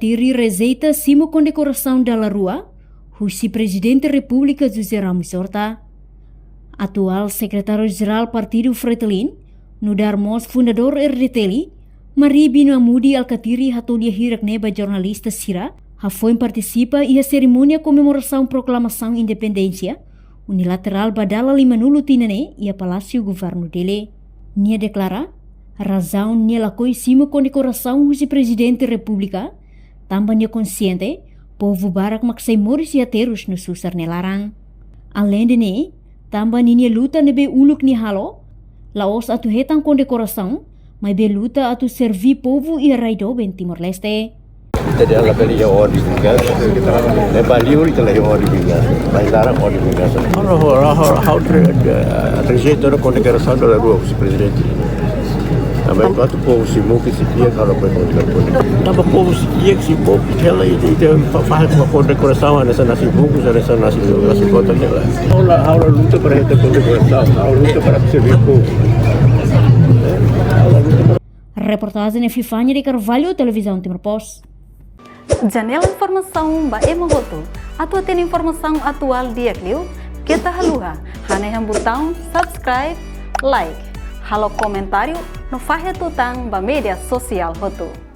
Alcatiri Rezeita Simo Condecoração da Rua, Husi Presidente República José Ramos Horta, atual Secretário-Geral Partido Fretilin, Nudarmos Fundador RDTLI, Maria Bino Amudi Alcatiri Hatolia Hirak Neba Jornalista Sira, Hafoin participa e a cerimônia comemoração proclamação independência unilateral badala 5 tinane e a Palácio Governo dele. Nia declara, razão nia lakoi simo condecoração Husi Presidente República, também nia consciente, povo barak maksai moris e ateros no susar nelarang. Além de ne, também nia luta nebe uluk ni halo, laos atu hetang condecoração, mas be luta atu servi povo e raido ben Timor-Leste. Jadi alla pelle ord vingas le baliur itala ord vingas bailara ord vingas how trejeito com declaração da rua o presidente também quatro povo se moque se dia cara para tava povo se dia que se povo ela faz uma condecoração nessa nascibucos nessa nascibota dela aula luta para esta condecoração aula luta para servir povo. Reportagem Fifanya de Carvalho, Televisão Timor Post. Janela informação ba emogoto. Atua tem informação atual dia kliu. Kita haluha. Hane botão subscribe, like. Halo comentário no fahe tutang ba media sosial hotu.